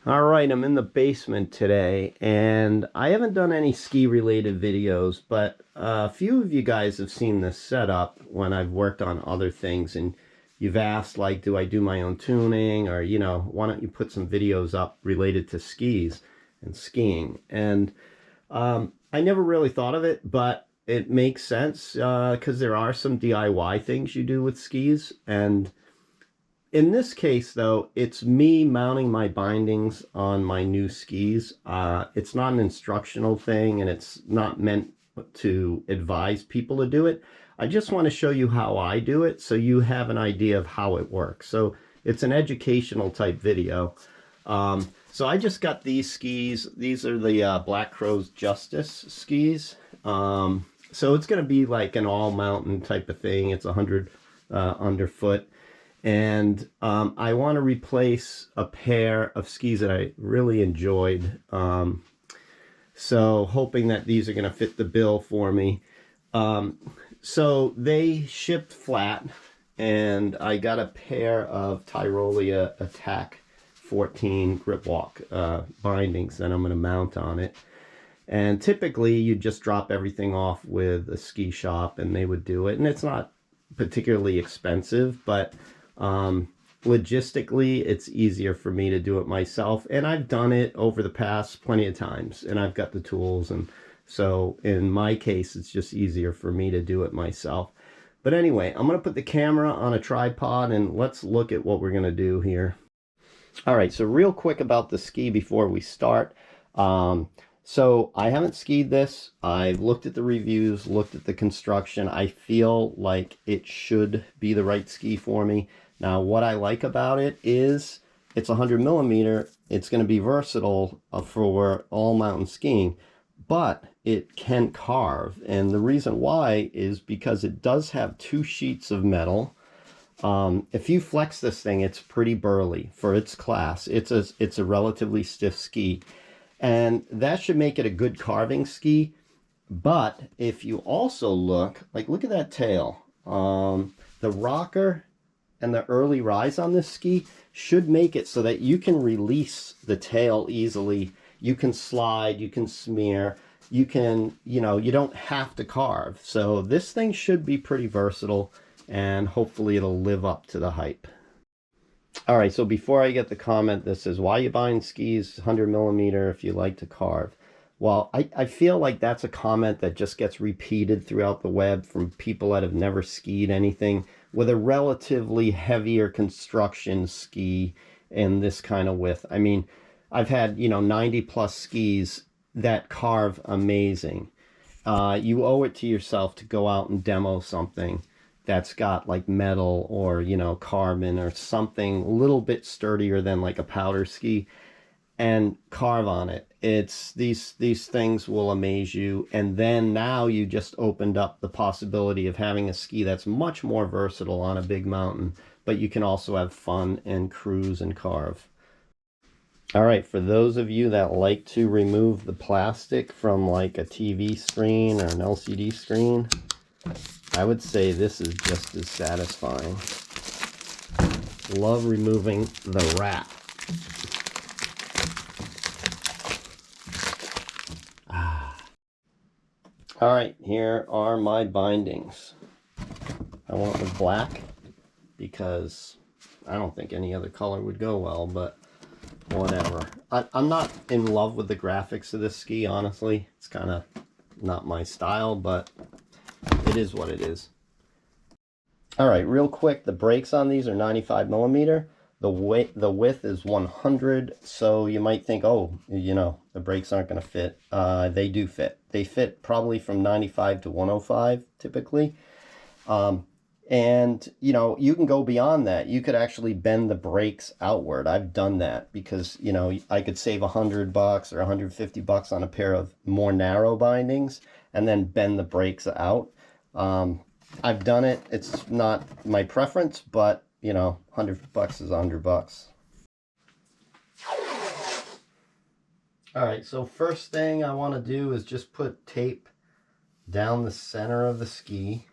All right, I'm in the basement today, and I haven't done any ski-related videos, but a few of you guys have seen this setup when I've worked on other things, and you've asked, like, do I do my own tuning, or, you know, why don't you put some videos up related to skis and skiing? And I never really thought of it, but it makes sense because there are some DIY things you do with skis, and in this case, though, it's me mounting my bindings on my new skis. It's not an instructional thing, and it's not meant to advise people to do it. I just want to show you how I do it so you have an idea of how it works. So it's an educational type video. So I just got these skis. These are the Black Crows Justis skis. So it's going to be like an all-mountain type of thing. It's 100 underfoot. And I want to replace a pair of skis that I really enjoyed. So hoping that these are going to fit the bill for me. So they shipped flat, and I got a pair of Tyrolia Attack 14 grip walk bindings that I'm going to mount on it. And typically you just drop everything off with a ski shop and they would do it. And it's not particularly expensive, but logistically it's easier for me to do it myself, and I've done it over the past plenty of times, and I've got the tools, and so in my case it's just easier for me to do it myself. But anyway, I'm going to put the camera on a tripod and let's look at what we're going to do here. All right, so real quick about the ski before we start. So I haven't skied this. I've looked at the reviews, looked at the construction. I feel like it should be the right ski for me. Now, what I like about it is it's 100 millimeter. It's going to be versatile for all mountain skiing, but it can carve. And the reason why is because it does have 2 sheets of metal. If you flex this thing, it's pretty burly for its class. It's a relatively stiff ski, and that should make it a good carving ski. But if you also look at that tail, the rocker and the early rise on this ski should make it so that you can release the tail easily. You can slide, you can smear, you can, you don't have to carve. So this thing should be pretty versatile, and hopefully it'll live up to the hype. All right, so before I get the comment that says, why are you buying skis 100 millimeter if you like to carve? Well, I feel like that's a comment that just gets repeated throughout the web from people that have never skied anything with a relatively heavier construction ski in this kind of width. I mean, I've had, 90 plus skis that carve amazing. You owe it to yourself to go out and demo something that's got like metal or, carbon or something a little bit sturdier than like a powder ski, and carve on it. It's these things will amaze you. And then now you just opened up the possibility of having a ski that's much more versatile on a big mountain, but you can also have fun and cruise and carve. All right, for those of you that like to remove the plastic from like a TV screen or an LCD screen, I would say this is just as satisfying. Love removing the wrap. All right, here are my bindings. I went with black because I don't think any other color would go well, but whatever. I'm not in love with the graphics of this ski, honestly. It's kind of not my style, but it is what it is. All right, real quick, the brakes on these are 95 millimeter. The width is 100, so you might think, oh, the brakes aren't going to fit. They do fit. They fit probably from 95 to 105 typically. And, you can go beyond that. You could actually bend the brakes outward. I've done that because, I could save $100 or $150 on a pair of more narrow bindings and then bend the brakes out. I've done it. It's not my preference, but $100 is $100. All right, so first thing I want to do is just put tape down the center of the ski.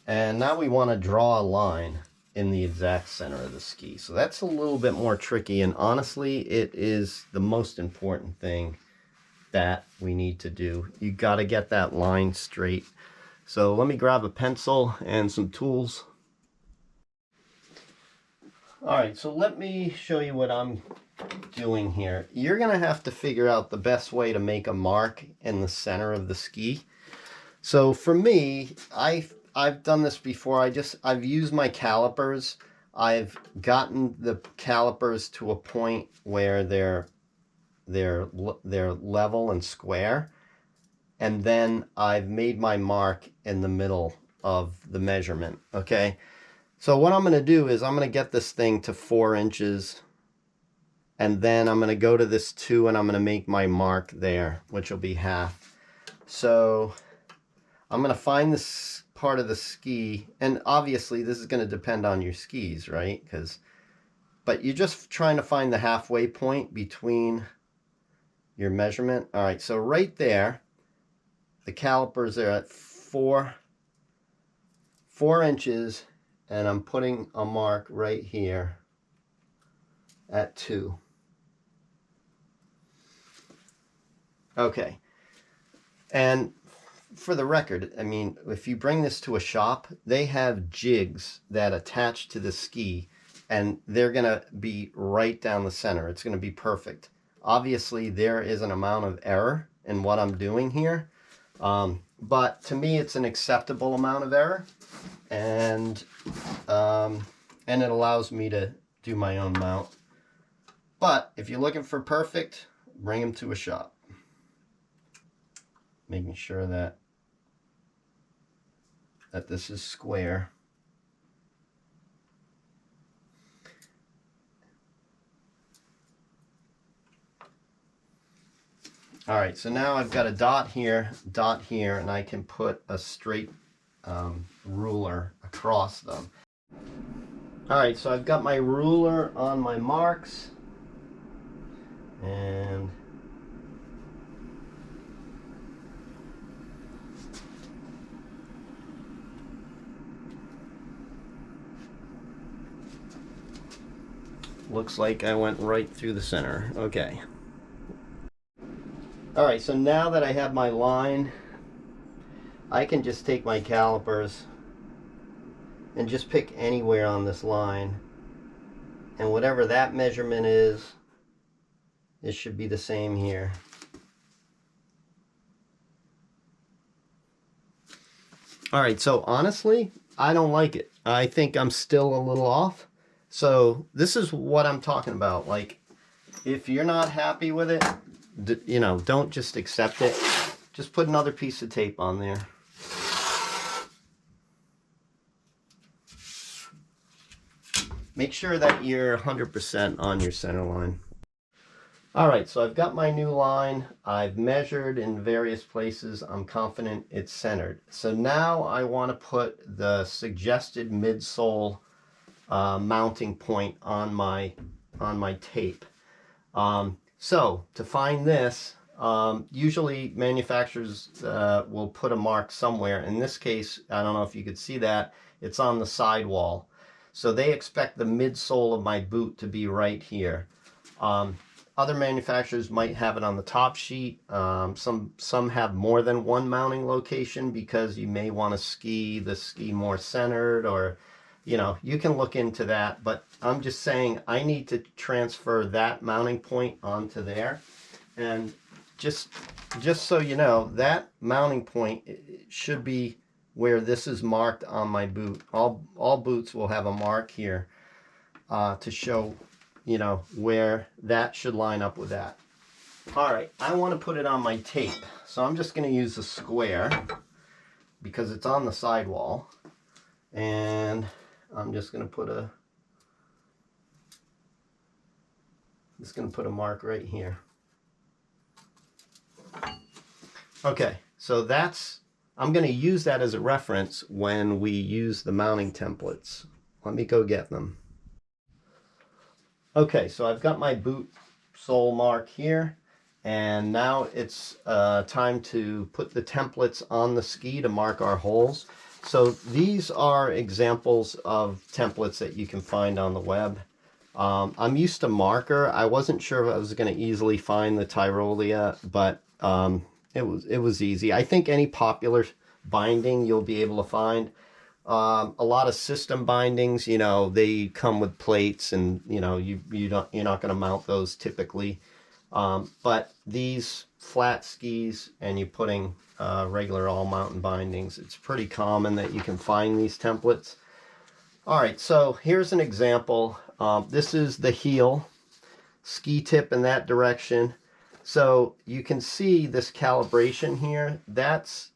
And now we want to draw a line in the exact center of the ski. So that's a little bit more tricky, and honestly, it is the most important thing that we need to do. You got to get that line straight. So let me grab a pencil and some tools. All right, so let me show you what I'm doing here. You're gonna have to figure out the best way to make a mark in the center of the ski. So for me, I've done this before. I've used my calipers. I've gotten the calipers to a point where they're level and square, and then I've made my mark in the middle of the measurement. Okay, so what I'm going to do is I'm going to get this thing to 4 inches, and then I'm going to go to this 2 and I'm going to make my mark there, which will be half. So I'm going to find this part of the ski, and obviously this is going to depend on your skis, right? But you're just trying to find the halfway point between your measurement. All right, so right there, the calipers are at 4 inches, and I'm putting a mark right here at 2. Okay, and for the record, I mean, if you bring this to a shop, they have jigs that attach to the ski, and they're gonna be right down the center. It's gonna be perfect. Obviously, there is an amount of error in what I'm doing here, but to me, it's an acceptable amount of error, and it allows me to do my own mount. But if you're looking for perfect, bring them to a shop. Making sure that this is square. All right, so now I've got a dot here, and I can put a straight ruler across them. All right, so I've got my ruler on my marks, and looks like I went right through the center. Okay. All right, so now that I have my line, I can just take my calipers and just pick anywhere on this line, and whatever that measurement is, it should be the same here. All right, so honestly, I don't like it. I think I'm still a little off. So this is what I'm talking about. Like, if you're not happy with it, you know, don't just accept it. Just put another piece of tape on there. Make sure that you're 100% on your center line. All right, so I've got my new line. I've measured in various places. I'm confident it's centered. So now I want to put the suggested midsole mounting point on my tape. So to find this, usually manufacturers will put a mark somewhere. In this case, I don't know if you could see that, it's on the sidewall. So they expect the midsole of my boot to be right here. Other manufacturers might have it on the top sheet. Some have more than one mounting location because you may want to ski the ski more centered, or you know, you can look into that, but I'm just saying I need to transfer that mounting point onto there. And just so you know, that mounting point should be where this is marked on my boot. All boots will have a mark here to show, you know, where that should line up with that. All right, I want to put it on my tape. So I'm just going to use a square because it's on the sidewall. And I'm just going to put a mark right here. Okay, so I'm going to use that as a reference when we use the mounting templates. Let me go get them. Okay, so I've got my boot sole mark here, and now it's time to put the templates on the ski to mark our holes. So these are examples of templates that you can find on the web. I'm used to marker. I wasn't sure if I was going to easily find the Tyrolia, but it was easy. I think any popular binding you'll be able to find. A lot of system bindings, you know, they come with plates, and you know you're not going to mount those typically. But these flat skis, and you're putting regular all mountain bindings, it's pretty common that you can find these templates. All right, so here's an example. This is the heel, ski tip in that direction. So you can see this calibration here. That's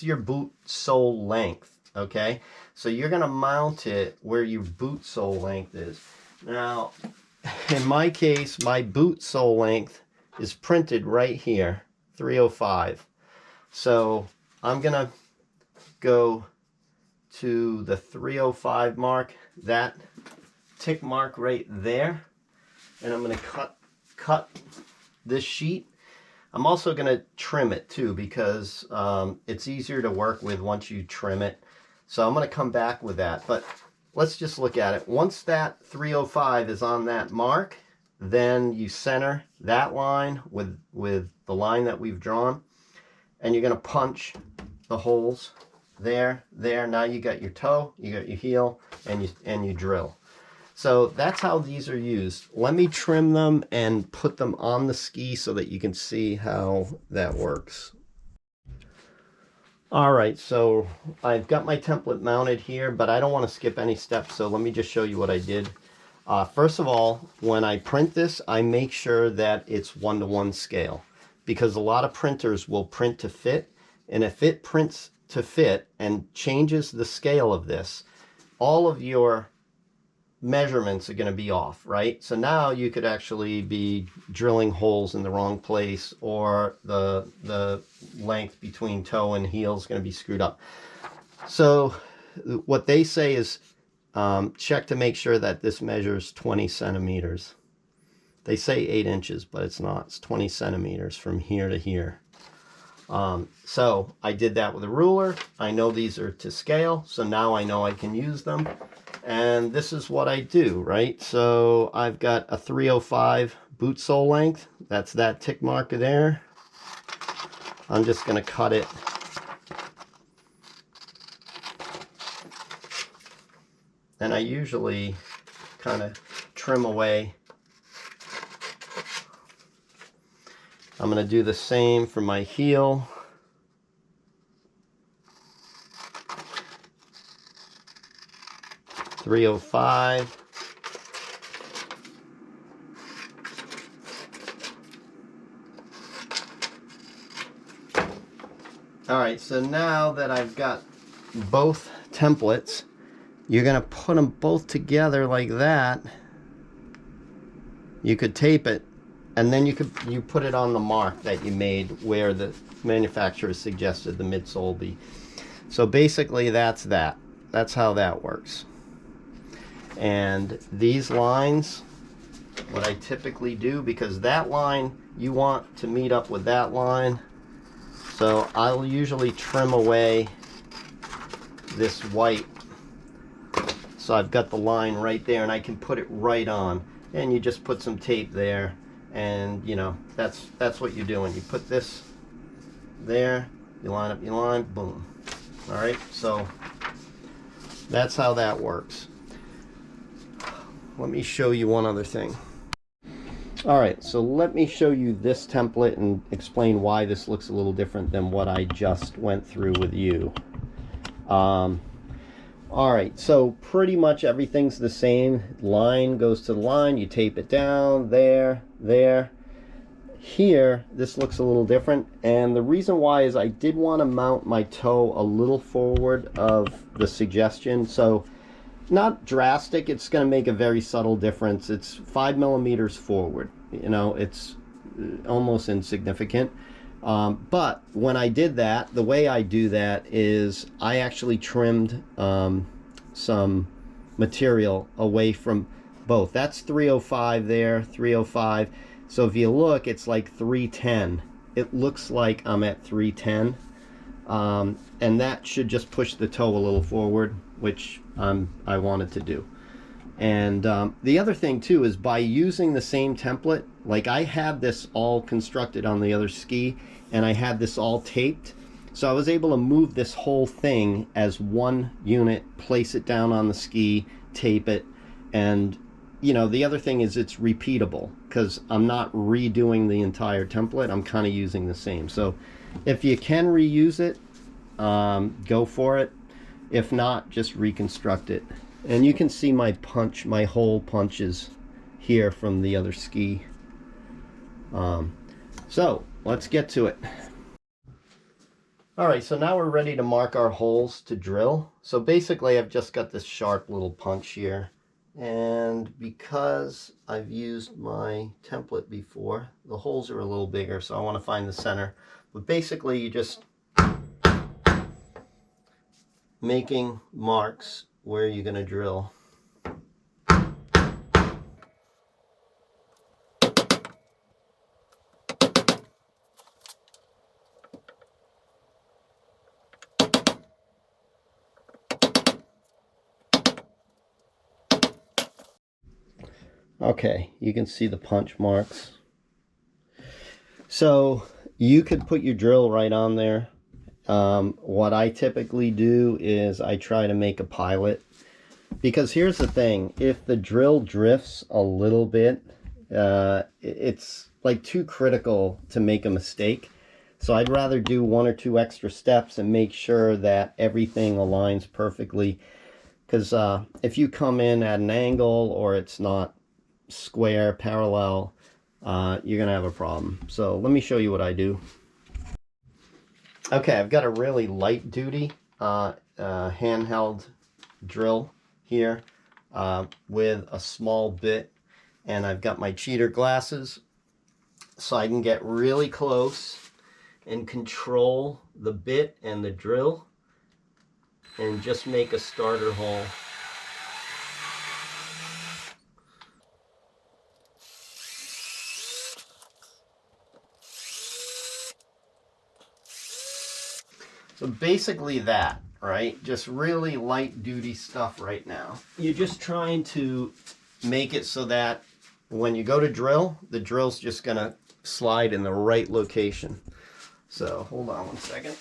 your boot sole length, okay? So you're gonna mount it where your boot sole length is. Now, in my case, my boot sole length is printed right here, 305. So I'm gonna go to the 305 mark, that tick mark right there, and I'm gonna cut this sheet. I'm also going to trim it too, because it's easier to work with once you trim it. So I'm going to come back with that. But let's just look at it. Once that 305 is on that mark, then you center that line with the line that we've drawn. And you're going to punch the holes there, there. Now you got your toe, you got your heel, and you drill. So that's how these are used. Let me trim them and put them on the ski so that you can see how that works. All right, so I've got my template mounted here, but I don't want to skip any steps, so let me just show you what I did. First of all, when I print this, I make sure that it's 1-to-1 scale, because a lot of printers will print to fit, and if it prints to fit and changes the scale of this, all of your measurements are going to be off, right? So now you could actually be drilling holes in the wrong place, or the length between toe and heel is going to be screwed up. So what they say is check to make sure that this measures 20 centimeters. They say 8 inches, but it's not. It's 20 centimeters from here to here. So I did that with a ruler. I know these are to scale, so now I know I can use them. And this is what I do, right? So I've got a 305 boot sole length. That's that tick marker there. I'm just going to cut it. And I usually kind of trim away. I'm going to do the same for my heel. .305. All right, so now that I've got both templates, you're going to put them both together like that. You could tape it, and then you put it on the mark that you made where the manufacturer suggested the midsole be. So basically that's that. That's how that works. And these lines, what I typically do, because that line you want to meet up with that line, so I'll usually trim away this white, so I've got the line right there and I can put it right on. And you just put some tape there, and you know, that's what you're doing. You put this there, you line up your line, boom. All right, so that's how that works. Let me show you one other thing. All right, so let me show you this template and explain why this looks a little different than what I just went through with you. All right, so pretty much everything's the same. Line goes to the line, you tape it down, there, there. Here, this looks a little different, and the reason why is I did want to mount my toe a little forward of the suggestion, so not drastic, it's going to make a very subtle difference. It's 5 millimeters forward, you know, it's almost insignificant. But when I did that, the way I do that is I actually trimmed some material away from both. That's 305 there, 305. So if you look, it's like 310. It looks like I'm at 310. And that should just push the toe a little forward, which I wanted to do. And the other thing too is by using the same template, like I had this all constructed on the other ski and I had this all taped. So I was able to move this whole thing as one unit, place it down on the ski, tape it. And you know, the other thing is it's repeatable because I'm not redoing the entire template. I'm kind of using the same. So if you can reuse it, go for it. If not, just reconstruct it. And you can see my punch, my hole punches here from the other ski. So let's get to it. All right, so now we're ready to mark our holes to drill. So basically I've just got this sharp little punch here. And because I've used my template before, the holes are a little bigger, so I want to find the center. But basically you just making marks where you're going to drill. Okay, you can see the punch marks. So you could put your drill right on there. What I typically do is I try to make a pilot, because here's the thing, if the drill drifts a little bit, it's like too critical to make a mistake. So I'd rather do one or two extra steps and make sure that everything aligns perfectly, because if you come in at an angle or it's not square, parallel, you're gonna have a problem. So let me show you what I do. Okay, I've got a really light duty handheld drill here with a small bit, and I've got my cheater glasses so I can get really close and control the bit and the drill and just make a starter hole. So basically that, right? Just really light duty stuff right now. You're just trying to make it so that when you go to drill, the drill's just gonna slide in the right location. So hold on one second.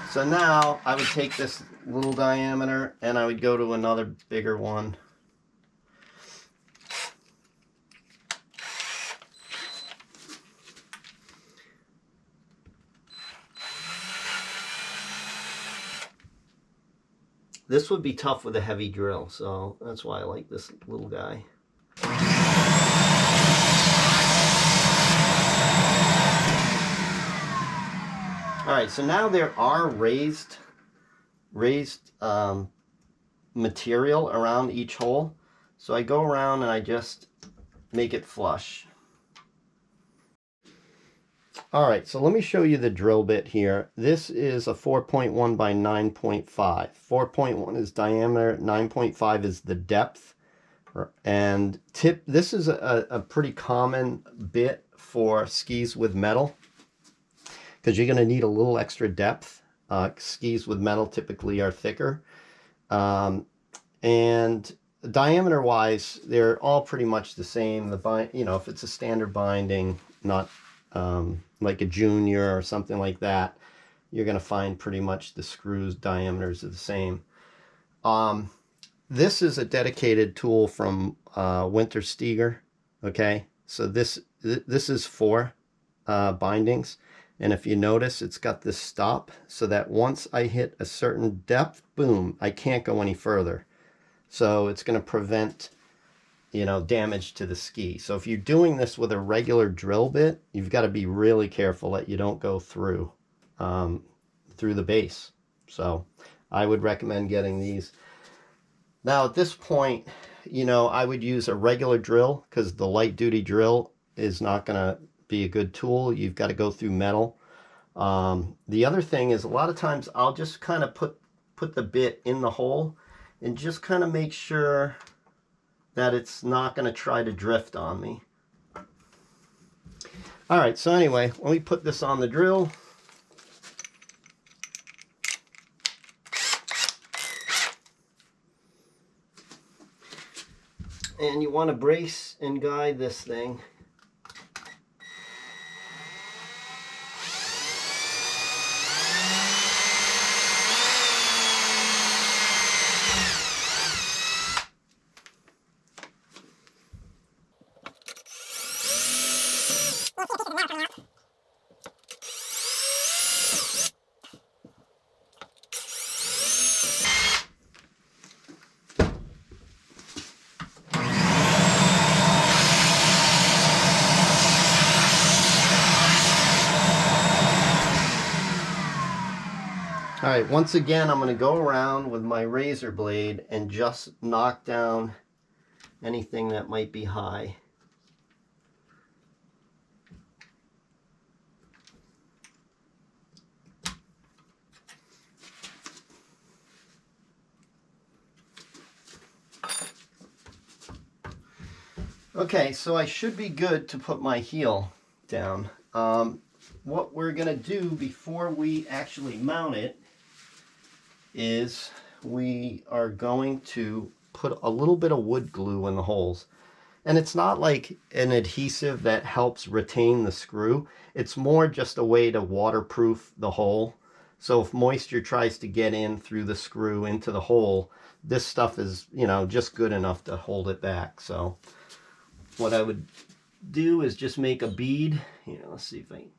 So now I would take this little diameter and I would go to another bigger one. This would be tough with a heavy drill, so that's why I like this little guy. All right, so now there are raised material around each hole. So I go around and I just make it flush. All right, so let me show you the drill bit here. This is a 4.1 by 9.5. 4.1 is diameter, 9.5 is the depth. And this is a pretty common bit for skis with metal, because you're going to need a little extra depth. Skis with metal typically are thicker. And diameter wise, they're all pretty much the same. If it's a standard binding, not like a junior or something like that, you're going to find pretty much the screws diameters are the same. This is a dedicated tool from Winter Steger. Okay, so this is for bindings, and if you notice, it's got this stop so that once I hit a certain depth, boom, I can't go any further. So it's going to prevent damage to the ski. So if you're doing this with a regular drill bit, you've got to be really careful that you don't go through the base. So I would recommend getting these. Now at this point, I would use a regular drill, because the light duty drill is not going to be a good tool. You've got to go through metal. The other thing is, a lot of times I'll just kind of put the bit in the hole and just kind of make sure that it's not going to try to drift on me. All right, so anyway, let me put this on the drill. And you want to brace and guide this thing. All right, once again, I'm going to go around with my razor blade and just knock down anything that might be high. Okay, so I should be good to put my heel down. What we're going to do before we actually mount it is we are going to put a little bit of wood glue in the holes. And it's not like an adhesive that helps retain the screw. It's more just a way to waterproof the hole. So if moisture tries to get in through the screw into the hole, this stuff is, you know, just good enough to hold it back. So what I would do is just make a bead. You know, let's see if I can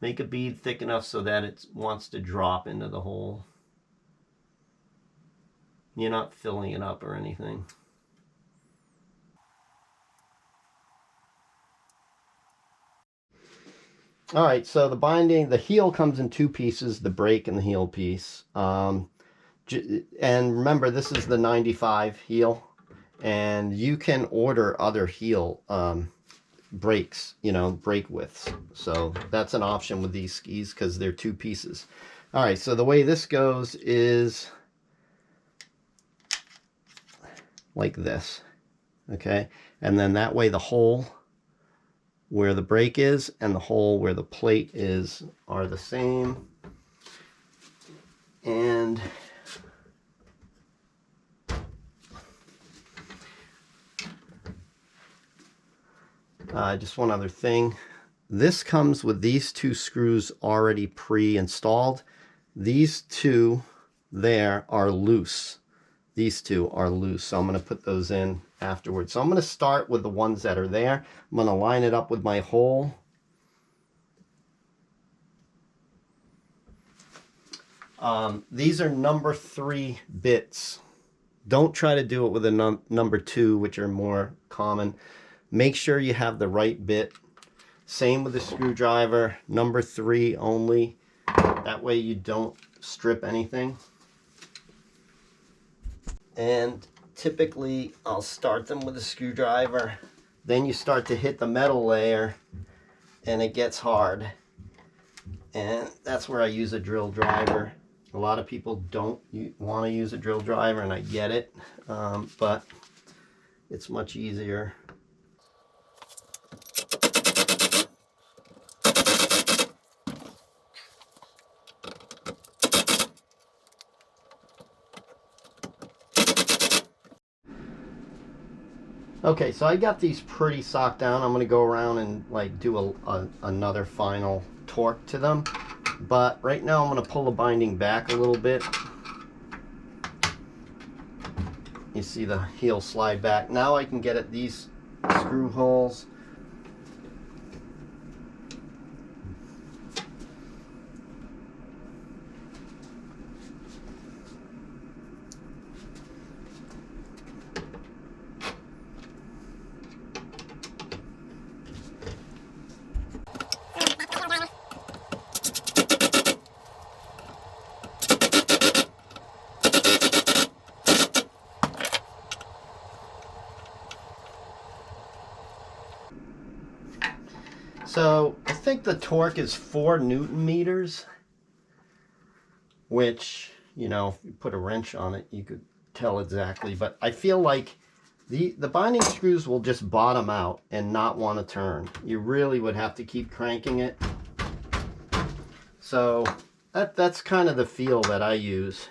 make a bead thick enough so that it wants to drop into the hole. You're not filling it up or anything. All right, so the binding, the heel comes in two pieces, the brake and the heel piece. And remember, this is the 95 heel, and you can order other heel brakes, you know, brake widths. So that's an option with these skis because they're two pieces. All right, so the way this goes is like this, okay? And then that way the hole where the brake is and the hole where the plate is are the same. And just one other thing. This comes with these two screws already pre-installed. These two there are loose. These two are loose, so I'm going to put those in afterwards. So I'm going to start with the ones that are there. I'm going to line it up with my hole. These are number 3 bits. Don't try to do it with a number 2, which are more common. Make sure you have the right bit. Same with the screwdriver, number 3 only. That way you don't strip anything. And typically I'll start them with a screwdriver. Then you start to hit the metal layer and it gets hard. And that's where I use a drill driver. A lot of people don't want to use a drill driver, and I get it, but it's much easier. Okay, so I got these pretty socked down. I'm going to go around and like do another final torque to them. But right now I'm going to pull the binding back a little bit. You see the heel slide back. Now I can get at these screw holes. So I think the torque is 4 Newton meters, which, you know, if you put a wrench on it, you could tell exactly. But I feel like The binding screws will just bottom out and not want to turn. You really would have to keep cranking it. So that's kind of the feel that I use.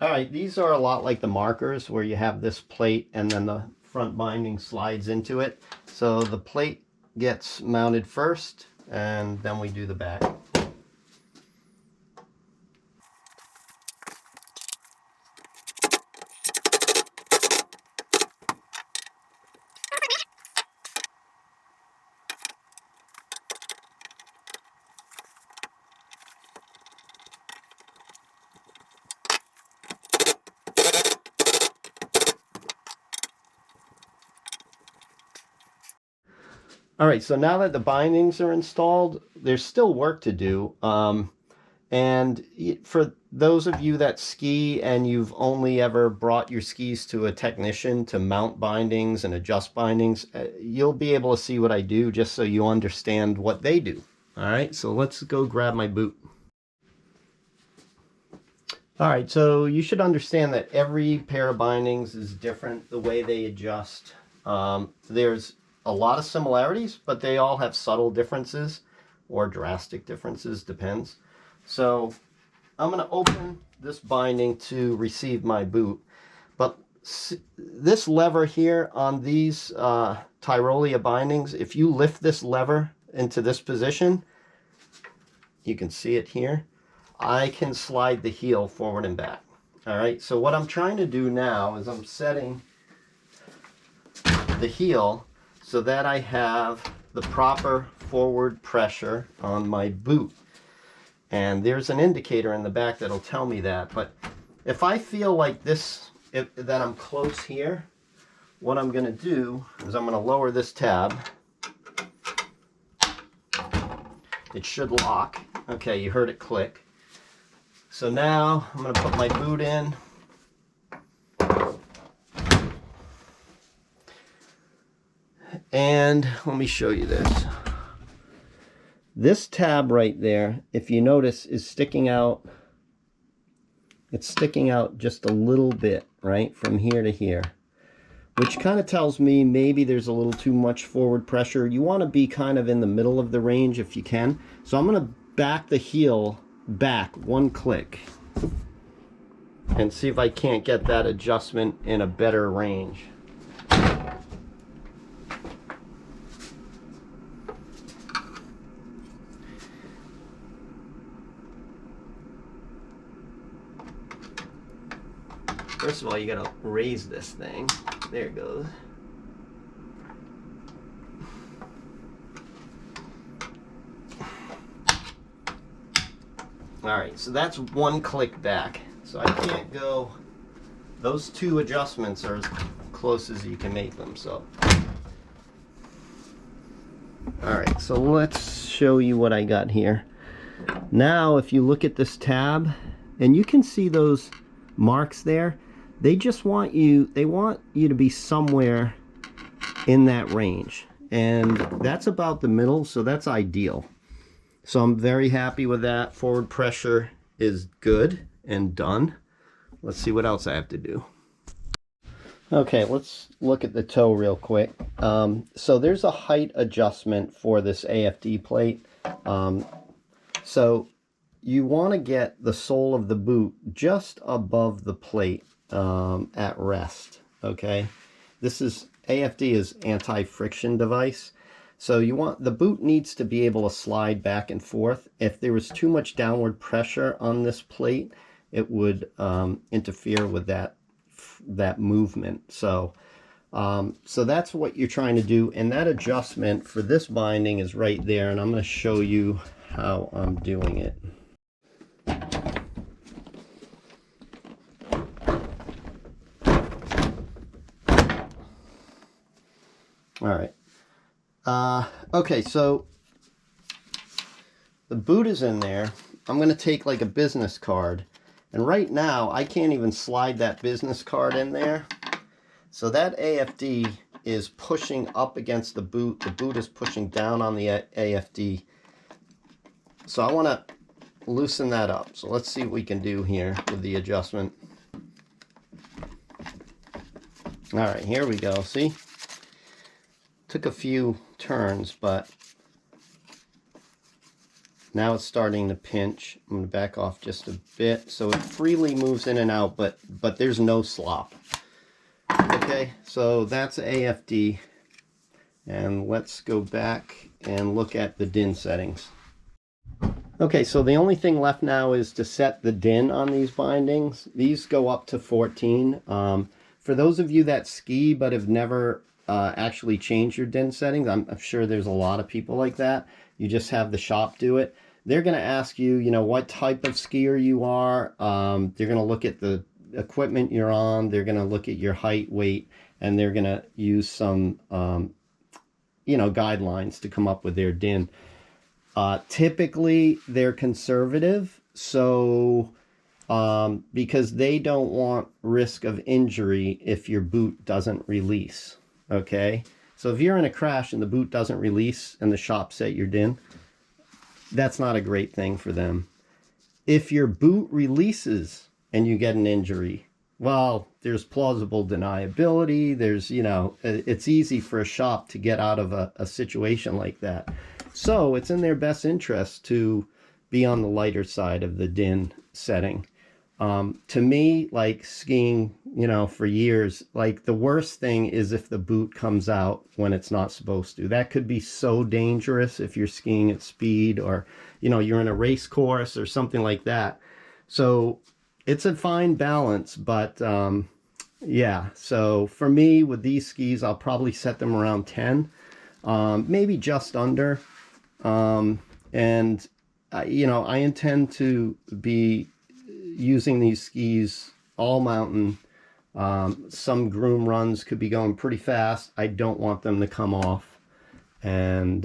All right, these are a lot like the markers where you have this plate and then the front binding slides into it. So the plate gets mounted first and then we do the back. All right, so now that the bindings are installed, there's still work to do. And for those of you that ski and you've only ever brought your skis to a technician to mount bindings and adjust bindings, you'll be able to see what I do just so you understand what they do. All right, so let's go grab my boot. All right, so you should understand that every pair of bindings is different, the way they adjust. There's a lot of similarities, but they all have subtle differences or drastic differences, depends. So I'm going to open this binding to receive my boot, but this lever here on these Tyrolia bindings, if you lift this lever into this position, you can see it here, I can slide the heel forward and back. All right, so what I'm trying to do now is I'm setting the heel so that I have the proper forward pressure on my boot. And there's an indicator in the back that'll tell me that. But if I feel like this, that I'm close here, what I'm going to do is I'm going to lower this tab. It should lock. Okay, you heard it click. So now I'm going to put my boot in. And let me show you this. This tab right there, if you notice, is sticking out. It's sticking out just a little bit, right, from here to here, which kind of tells me maybe there's a little too much forward pressure. You want to be kind of in the middle of the range if you can. So I'm going to back the heel back one click and see if I can't get that adjustment in a better range. First of all, you gotta raise this thing. There it goes. All right, so that's one click back. So I can't go, those two adjustments are as close as you can make them, so. All right, so let's show you what I got here. Now, if you look at this tab, and you can see those marks there, they just want you, they want you to be somewhere in that range. And that's about the middle, so that's ideal. So I'm very happy with that. Forward pressure is good and done. Let's see what else I have to do. Okay, let's look at the toe real quick. So there's a height adjustment for this AFD plate. So you want to get the sole of the boot just above the plate at rest, okay? This is, AFD is anti-friction device. So you want, the boot needs to be able to slide back and forth. If there was too much downward pressure on this plate, it would interfere with that movement. So So that's what you're trying to do, and that adjustment for this binding is right there, and I'm going to show you how I'm doing it. All right. Okay, so the boot is in there. I'm going to take like a business card, and right now I can't even slide that business card in there. So that AFD is pushing up against the boot. The boot is pushing down on the AFD. So I want to loosen that up. So let's see what we can do here with the adjustment. All right, here we go. See? Took a few turns, but now it's starting to pinch. I'm going to back off just a bit so it freely moves in and out, but there's no slop. Okay, so that's AFD, and let's go back and look at the DIN settings. Okay, so the only thing left now is to set the DIN on these bindings. These go up to 14. For those of you that ski but have never actually changed your DIN settings, I'm sure there's a lot of people like that. You just have the shop do it. They're going to ask you, you know, what type of skier you are. They're going to look at the equipment you're on. They're going to look at your height, weight, and they're going to use some, you know, guidelines to come up with their DIN. Typically, they're conservative, so because they don't want risk of injury if your boot doesn't release. Okay, so if you're in a crash and the boot doesn't release and the shop set your DIN, that's not a great thing for them. If your boot releases and you get an injury, well, there's plausible deniability. There's, you know, it's easy for a shop to get out of a situation like that. So it's in their best interest to be on the lighter side of the DIN setting. To me, like skiing, you know, for years, like the worst thing is if the boot comes out when it's not supposed to. That could be so dangerous if you're skiing at speed, or, you know, you're in a race course or something like that. So it's a fine balance, but yeah. So for me, with these skis, I'll probably set them around 10, maybe just under. And you know, I intend to be using these skis all mountain. Some groom runs could be going pretty fast. I don't want them to come off. And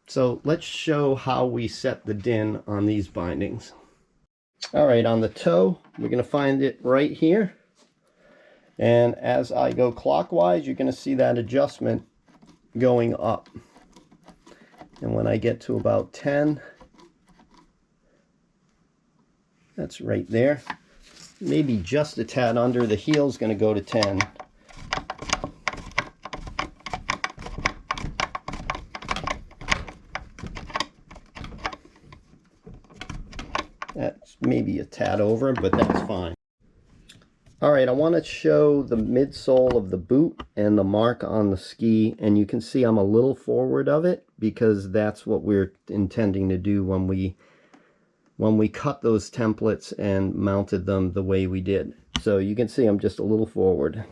so let's show how we set the DIN on these bindings. All right, on the toe, we're going to find it right here. And as I go clockwise, you're going to see that adjustment going up. And when I get to about 10, that's right there. Maybe just a tad under. The heel's going to go to 10. That's maybe a tad over, but that's fine. All right, I want to show the midsole of the boot and the mark on the ski, and you can see I'm a little forward of it because that's what we're intending to do when we cut those templates and mounted them the way we did. So you can see I'm just a little forward.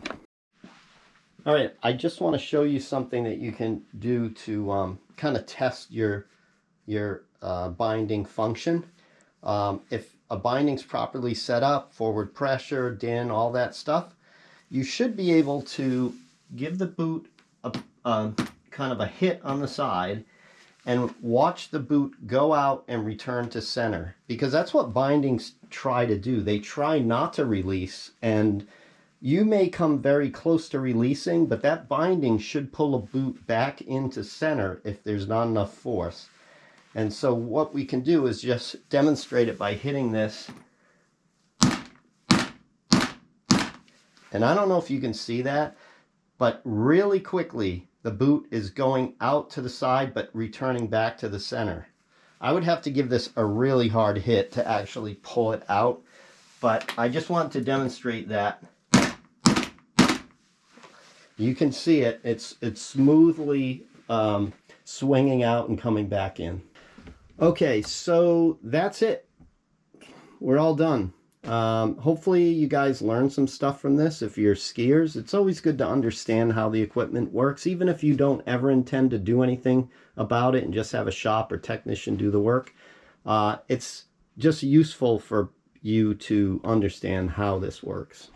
All right, I just want to show you something that you can do to kind of test your binding function. If a binding's properly set up, forward pressure, DIN, all that stuff, you should be able to give the boot a kind of a hit on the side and watch the boot go out and return to center, because that's what bindings try to do. They try not to release, and you may come very close to releasing, but that binding should pull a boot back into center if there's not enough force. And so what we can do is just demonstrate it by hitting this. And I don't know if you can see that, but really quickly, the boot is going out to the side, but returning back to the center. I would have to give this a really hard hit to actually pull it out, but I just want to demonstrate that. You can see it. It's smoothly swinging out and coming back in. Okay, so that's it. We're all done. Hopefully you guys learned some stuff from this. If you're skiers, it's always good to understand how the equipment works, even if you don't ever intend to do anything about it and just have a shop or technician do the work. It's just useful for you to understand how this works.